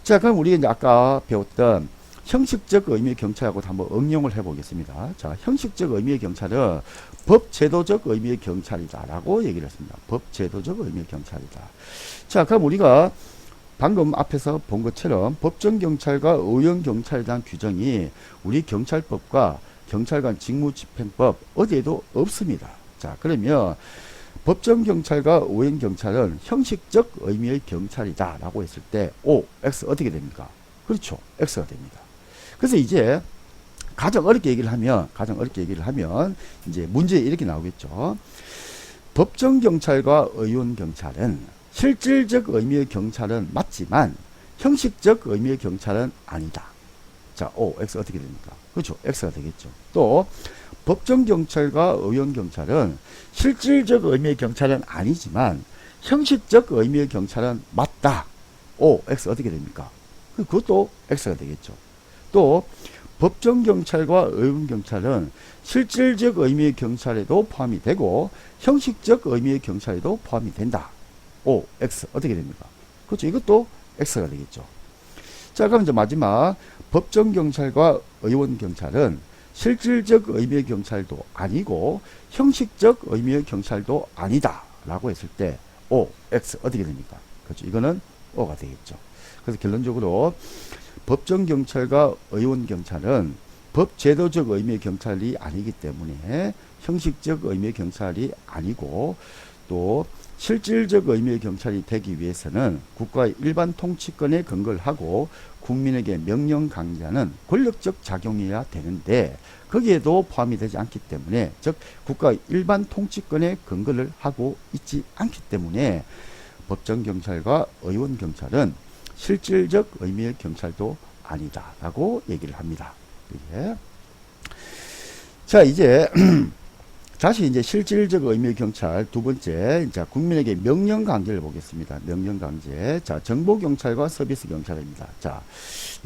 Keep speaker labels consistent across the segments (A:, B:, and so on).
A: 자, 그럼 우리 이제 아까 배웠던 형식적 의미의 경찰하고 한번 응용을 해보겠습니다. 자, 형식적 의미의 경찰은 법제도적 의미의 경찰이다라고 얘기를 했습니다. 법제도적 의미의 경찰이다. 자, 그럼 우리가 방금 앞에서 본 것처럼 법정경찰과 의원경찰에 대한 규정이 우리 경찰법과 경찰관 직무집행법 어디에도 없습니다. 자, 그러면 법정경찰과 의원경찰은 형식적 의미의 경찰이다 라고 했을 때 O, X 어떻게 됩니까? 그렇죠. X가 됩니다. 그래서 이제 가장 어렵게 얘기를 하면 이제 문제 이렇게 나오겠죠. 법정경찰과 의원경찰은 실질적 의미의 경찰은 맞지만 형식적 의미의 경찰은 아니다. 자, O, X 어떻게 됩니까? 그렇죠. X가 되겠죠. 또 법정경찰과 의원경찰은 실질적 의미의 경찰은 아니지만 형식적 의미의 경찰은 맞다. O, X 어떻게 됩니까? 그것도 X가 되겠죠. 또 법정경찰과 의원경찰은 실질적 의미의 경찰에도 포함이 되고 형식적 의미의 경찰에도 포함이 된다. O, X 어떻게 됩니까? 그렇죠. 이것도 X가 되겠죠. 자, 그럼 이제 마지막 법정경찰과 의원경찰은 실질적 의미의 경찰도 아니고 형식적 의미의 경찰도 아니다 라고 했을 때 O, X 어떻게 됩니까? 그렇죠. 이거는 O가 되겠죠. 그래서 결론적으로 법정경찰과 의원경찰은 법제도적 의미의 경찰이 아니기 때문에 형식적 의미의 경찰이 아니고 또 실질적 의미의 경찰이 되기 위해서는 국가의 일반 통치권에 근거를 하고 국민에게 명령 강제하는 권력적 작용이어야 되는데 거기에도 포함이 되지 않기 때문에 즉 국가의 일반 통치권에 근거를 하고 있지 않기 때문에 법정경찰과 의원경찰은 실질적 의미의 경찰도 아니다 라고 얘기를 합니다. 예. 자, 이제 다시 이제 실질적 의미의 경찰 두 번째, 자, 국민에게 명령 강제를 보겠습니다. 명령 강제. 자, 정보 경찰과 서비스 경찰입니다. 자,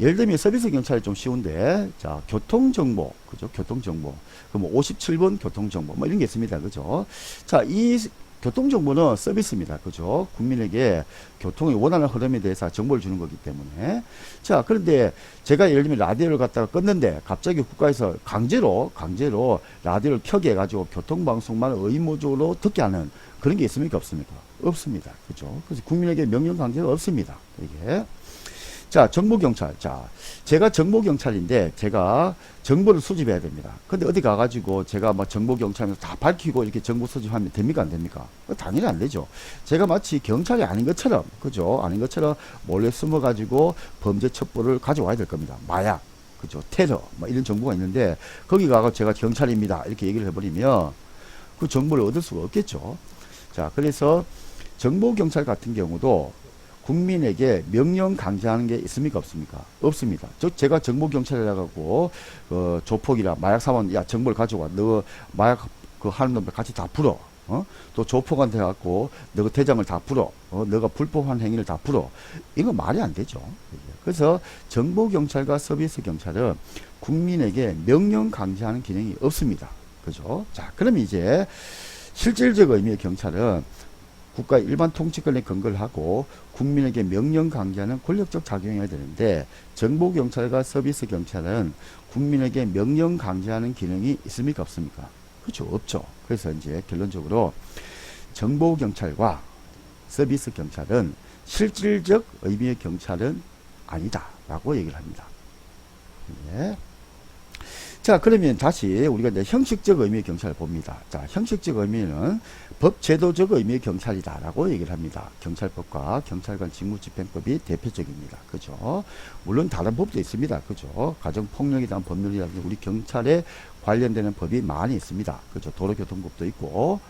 A: 예를 들면 서비스 경찰이 좀 쉬운데, 자, 교통 정보, 그죠? 교통 정보. 그럼 57번 교통 정보, 뭐 이런 게 있습니다. 그죠? 자, 이 교통 정보는 서비스입니다. 그죠? 국민에게 교통의 원활한 흐름에 대해서 정보를 주는 거기 때문에. 자, 그런데 제가 예를 들면 라디오를 갖다가 껐는데 갑자기 국가에서 강제로 라디오를 켜게 해가지고 교통방송만 의무적으로 듣게 하는 그런 게 있습니까? 없습니까? 없습니다. 그죠? 그래서 국민에게 명령 강제가 없습니다. 이게. 자, 정보경찰. 자, 제가 정보경찰인데 제가 정보를 수집해야 됩니다. 근데 어디 가가지고 제가 막 정보경찰에서 다 밝히고 이렇게 정보 수집하면 됩니까? 안 됩니까? 당연히 안 되죠. 제가 마치 경찰이 아닌 것처럼, 그죠? 아닌 것처럼 몰래 숨어가지고 범죄 첩보를 가져와야 될 겁니다. 마약, 그죠? 테러, 뭐 이런 정보가 있는데 거기 가서 제가 경찰입니다. 이렇게 얘기를 해버리면 그 정보를 얻을 수가 없겠죠. 자, 그래서 정보경찰 같은 경우도 국민에게 명령 강제하는 게 있습니까? 없습니까? 없습니다. 제가 정보경찰이라고 조폭이라 마약 사원 야 정보를 가져와 너 마약 그 하는 놈들 같이 다 풀어. 또 조폭한테 갖고 너가 대장을 다 풀어. 너가 불법한 행위를 다 풀어. 이거 말이 안 되죠. 그래서 정보경찰과 서비스경찰은 국민에게 명령 강제하는 기능이 없습니다. 그죠? 자, 그럼 이제 실질적 의미의 경찰은 국가의 일반 통치권에 근거를 하고 국민에게 명령 강제하는 권력적 작용이어야 되는데 정보경찰과 서비스경찰은 국민에게 명령 강제하는 기능이 있습니까? 없습니까? 그렇죠. 없죠. 그래서 이제 결론적으로 정보경찰과 서비스경찰은 실질적 의미의 경찰은 아니다 라고 얘기를 합니다. 예. 자, 그러면 다시 우리가 이제 형식적 의미의 경찰을 봅니다. 자, 형식적 의미는 법제도적 의미의 경찰이다 라고 얘기를 합니다. 경찰법과 경찰관 직무집행법이 대표적입니다. 그죠? 물론 다른 법도 있습니다. 그죠? 가정폭력에 대한 법률이라든지 우리 경찰에 관련되는 법이 많이 있습니다. 그죠? 도로교통법도 있고.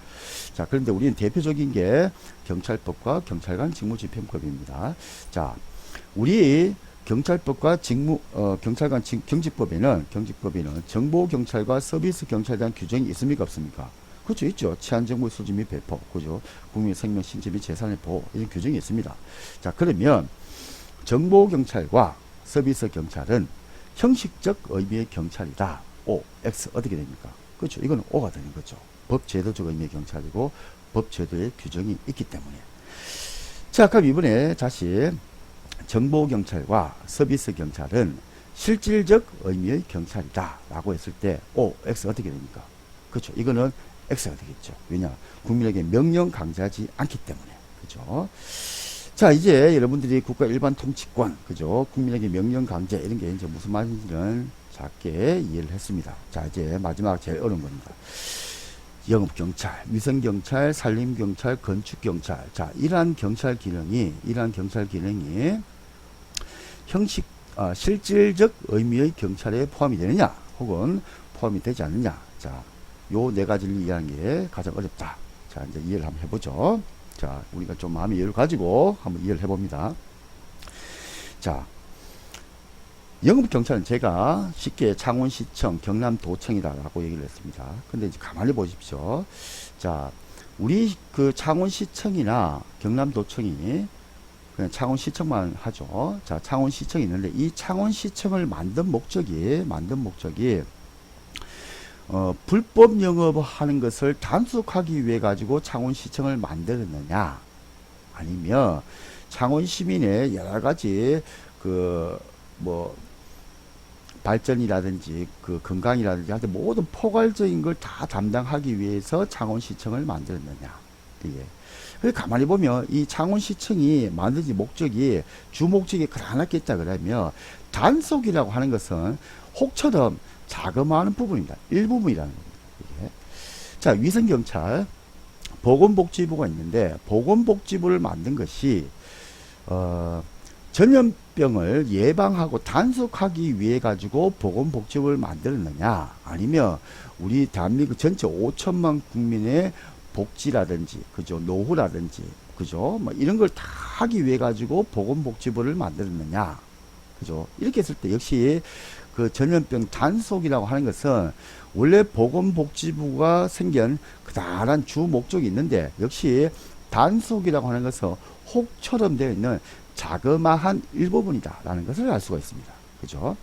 A: 자, 그런데 우리는 대표적인 게 경찰법과 경찰관 직무집행법입니다. 자, 우리 경찰법과 경찰관 경직법에는 정보경찰과 서비스경찰에 대한 규정이 있습니까? 없습니까? 그렇죠. 있죠. 치안정보의 수집 및 배포. 그죠. 국민의 생명, 신체 및 재산의 보호. 이런 규정이 있습니다. 자, 그러면 정보경찰과 서비스경찰은 형식적 의미의 경찰이다. O, X 어떻게 됩니까? 그렇죠. 이건 O가 되는 거죠. 법제도적 의미의 경찰이고 법제도의 규정이 있기 때문에. 자, 그럼 이번에 다시 정보경찰과 서비스경찰은 실질적 의미의 경찰이다 라고 했을 때 X가 어떻게 됩니까? 그렇죠. 이거는 X가 되겠죠. 왜냐? 국민에게 명령 강제하지 않기 때문에. 그죠? 자, 이제 여러분들이 국가 일반 통치권, 그죠? 국민에게 명령 강제, 이런 게 이제 무슨 말인지는 작게 이해를 했습니다. 자, 이제 마지막 제일 어려운 겁니다. 영업경찰, 위생경찰, 산림경찰, 건축경찰. 자, 이러한 경찰 기능이 실질적 의미의 경찰에 포함이 되느냐, 혹은 포함이 되지 않느냐. 자, 요 네 가지를 이해하는 게 가장 어렵다. 자, 이제 이해를 한번 해보죠. 자, 우리가 좀 마음의 여유를 가지고 한번 이해를 해봅니다. 자, 영업경찰은 제가 쉽게 창원시청, 경남도청이다라고 얘기를 했습니다. 근데 이제 가만히 보십시오. 자, 우리 그 창원시청이나 경남도청이 그냥 창원시청만 하죠. 자, 창원시청이 있는데 이 창원시청을 만든 목적이 불법 영업하는 것을 단속하기 위해 가지고 창원시청을 만들었느냐, 아니면 창원 시민의 여러 가지 발전이라든지 건강이라든지 하여튼 모든 포괄적인 걸 다 담당하기 위해서 창원시청을 만들었느냐. 이게. 그래서 가만히 보면 이 창원시청이 만든 주 목적이 하나겠다 그러면 단속이라고 하는 것은 혹처럼 자그마한 부분입니다. 일부분이라는 겁니다. 이게. 자, 위생경찰, 보건복지부가 있는데 보건복지부를 만든 것이 전염병을 예방하고 단속하기 위해 가지고 보건복지부를 만들었느냐, 아니면 우리 대한민국 전체 5천만 국민의 복지라든지, 그죠, 노후라든지, 그죠, 뭐 이런 걸 다 하기 위해 가지고 보건복지부를 만들었느냐, 그죠. 이렇게 했을 때 역시 그 전염병 단속이라고 하는 것은 원래 보건복지부가 생긴 그다란 주 목적이 있는데, 역시 단속이라고 하는 것은 혹처럼 되어 있는 자그마한 일부분이다 라는 것을 알 수가 있습니다. 그죠?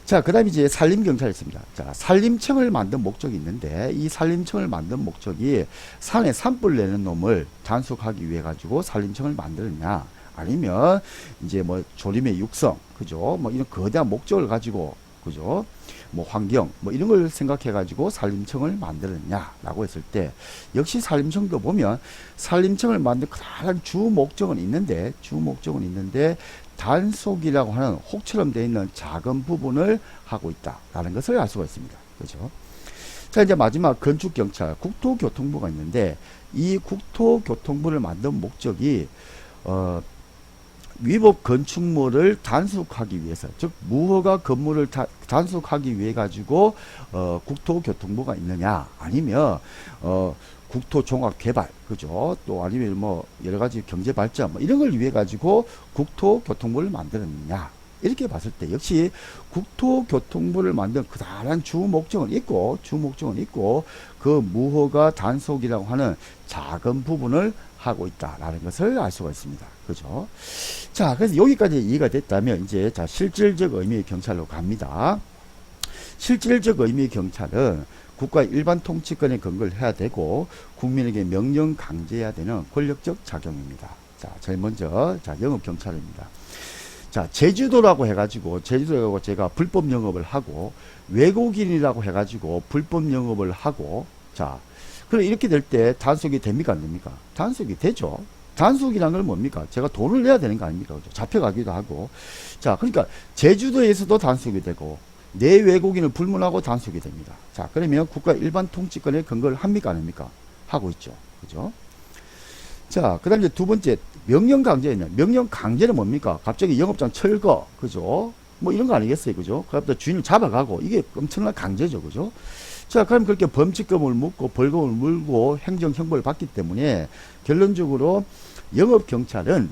A: 자, 그 다음에 이제 산림경찰이 있습니다. 자, 산림청을 만든 목적이 있는데 이 산림청을 만든 목적이 산에 산불 내는 놈을 단속하기 위해 가지고 산림청을 만들었냐, 아니면 이제 뭐 조림의 육성, 그죠, 뭐 이런 거대한 목적을 가지고, 그죠, 뭐 환경 뭐 이런 걸 생각해 가지고 산림청을 만들었냐라고 했을 때, 역시 산림청도 보면 산림청을 만든 커다란 주 목적은 있는데 단속이라고 하는 혹처럼 되어 있는 작은 부분을 하고 있다라는 것을 알 수가 있습니다. 그죠? 자, 이제 마지막 건축경찰, 국토교통부가 있는데 이 국토교통부를 만든 목적이 위법 건축물을 단속하기 위해서, 즉 무허가 건물을 단속하기 위해 가지고 국토교통부가 있느냐, 아니면 국토종합개발, 그죠, 또 아니면 뭐 여러가지 경제발전 뭐 이런 걸 위해 가지고 국토교통부를 만들었느냐, 이렇게 봤을 때 역시 국토교통부를 만든 그다란 주 목적은 있고 그 무허가 단속이라고 하는 작은 부분을 하고 있다라는 것을 알 수가 있습니다. 그죠? 자, 그래서 여기까지 이해가 됐다면 이제 자, 실질적 의미의 경찰로 갑니다. 실질적 의미의 경찰은 국가 일반 통치권에 근거를 해야 되고 국민에게 명령 강제해야 되는 권력적 작용입니다. 자, 제일 먼저 자, 영업경찰입니다. 자, 제주도라고 해가지고 제가 불법 영업을 하고 외국인이라고 해가지고 불법 영업을 하고, 자, 그럼 이렇게 될 때 단속이 됩니까, 안 됩니까? 단속이 되죠. 단속이란 건 뭡니까? 제가 돈을 내야 되는 거 아닙니까? 그죠? 잡혀가기도 하고. 자, 그러니까 제주도에서도 단속이 되고 내 외국인을 불문하고 단속이 됩니다. 자, 그러면 국가 일반 통치권에 근거를 합니까, 안 합니까? 하고 있죠. 그죠? 자, 그 다음에 두 번째, 명령 강제냐. 명령 강제는 뭡니까? 갑자기 영업장 철거, 그죠? 뭐 이런 거 아니겠어요, 그죠? 그다음에 주인을 잡아가고, 이게 엄청난 강제죠, 그죠? 자, 그럼 그렇게 범칙금을 묻고 벌금을 물고 행정형벌을 받기 때문에 결론적으로 영업경찰은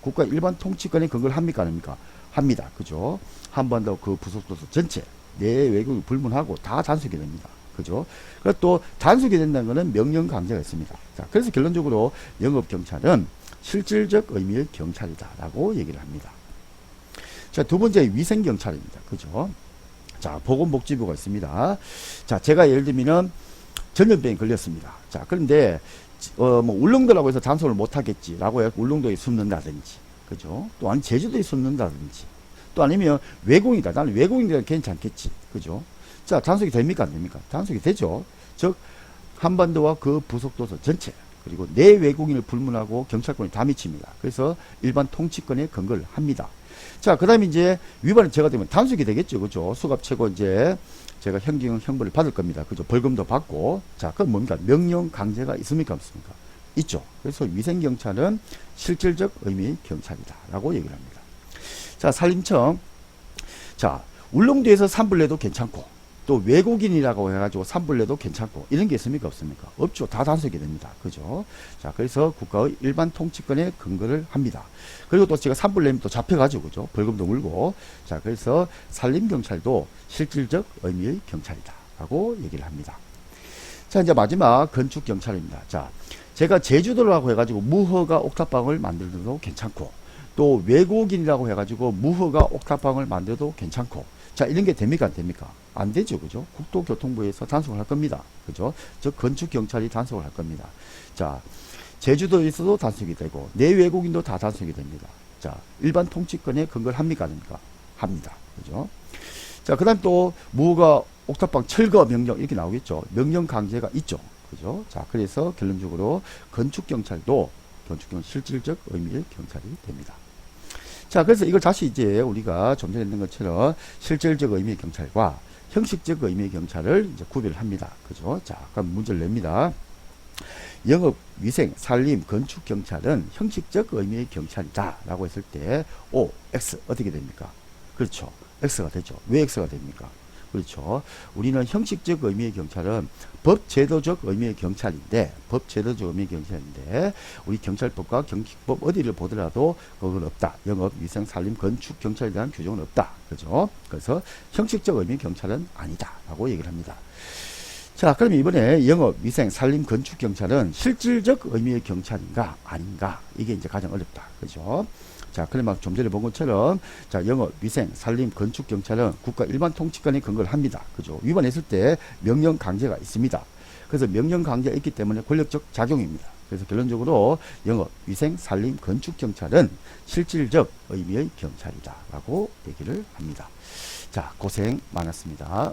A: 국가 일반 통치권에 근거를 합니까, 안 합니까? 합니다, 그죠? 한반도 그 부속도서 전체 내 외국을 불문하고 다 단속이 됩니다. 그죠? 그리고 또 단속이 된다는 것은 명령 강제가 있습니다. 자, 그래서 결론적으로 영업경찰은 실질적 의미의 경찰이다라고 얘기를 합니다. 자, 두 번째 위생경찰입니다. 그죠? 자, 보건복지부가 있습니다. 자, 제가 예를 들면 전염병이 걸렸습니다. 자, 그런데 뭐 울릉도라고 해서 단속을 못 하겠지라고 해서 울릉도에 숨는다든지, 그죠? 또 아니 제주도에 있었는다든지 또 아니면 외국인이다. 나는 외국인이라 괜찮겠지. 그죠? 자, 단속이 됩니까? 안 됩니까? 단속이 되죠. 즉, 한반도와 그 부속도서 전체, 그리고 내 외국인을 불문하고 경찰권이 다 미칩니다. 그래서 일반 통치권에 근거를 합니다. 자, 그 다음에 이제 위반이 제가 되면 단속이 되겠죠. 그죠? 수갑 최고 이제 제가 형벌을 받을 겁니다. 그죠? 벌금도 받고. 자, 그건 뭡니까? 명령 강제가 있습니까? 없습니까? 있죠. 그래서 위생경찰은 실질적 의미의 경찰이다. 라고 얘기를 합니다. 자, 산림청. 자, 울릉도에서 산불내도 괜찮고, 또 외국인이라고 해가지고 산불내도 괜찮고, 이런 게 있습니까? 없습니까? 없죠. 다 단속이 됩니다. 그죠? 자, 그래서 국가의 일반 통치권에 근거를 합니다. 그리고 또 제가 산불내면 또 잡혀가지고, 그죠? 벌금도 물고. 자, 그래서 산림경찰도 실질적 의미의 경찰이다. 라고 얘기를 합니다. 자, 이제 마지막 건축경찰입니다. 자, 제가 제주도라고 해가지고 무허가 옥탑방을 만들어도 괜찮고, 또 외국인이라고 해가지고 무허가 옥탑방을 만들어도 괜찮고, 자, 이런 게 됩니까? 안 됩니까? 안 되죠. 그죠? 국토교통부에서 단속을 할 겁니다. 그죠? 즉, 건축경찰이 단속을 할 겁니다. 자, 제주도에서도 단속이 되고, 내 외국인도 다 단속이 됩니다. 자, 일반 통치권에 근거를 합니까? 안 합니까? 합니다. 그죠? 자, 그 다음 또, 무허가 옥탑방 철거 명령, 이렇게 나오겠죠. 명령 강제가 있죠. 그죠? 자, 그래서 결론적으로 건축경찰도 실질적 의미의 경찰이 됩니다. 자, 그래서 이걸 다시 이제 우리가 좀 전에 했는 것처럼 실질적 의미의 경찰과 형식적 의미의 경찰을 이제 구별합니다. 그죠? 자, 그럼 문제를 냅니다. 영업, 위생, 산림, 건축 경찰은 형식적 의미의 경찰이다 라고 했을 때 O, X 어떻게 됩니까? 그렇죠. X가 되죠. 왜 X가 됩니까? 그렇죠. 우리는 형식적 의미의 경찰은 법제도적 의미의 경찰인데, 우리 경찰법과 경기법 어디를 보더라도 그건 없다. 영업, 위생, 산림, 건축 경찰에 대한 규정은 없다. 그죠? 그래서 형식적 의미의 경찰은 아니다. 라고 얘기를 합니다. 자, 그럼 이번에 영업, 위생, 산림, 건축 경찰은 실질적 의미의 경찰인가 아닌가? 이게 이제 가장 어렵다. 그죠? 자, 그러면 좀 전에 본 것처럼, 자, 영업, 위생, 산림, 건축 경찰은 국가 일반 통치권에 근거를 합니다. 그죠? 위반했을 때 명령 강제가 있습니다. 그래서 명령 강제가 있기 때문에 권력적 작용입니다. 그래서 결론적으로 영업, 위생, 산림, 건축 경찰은 실질적 의미의 경찰이다. 라고 얘기를 합니다. 자, 고생 많았습니다.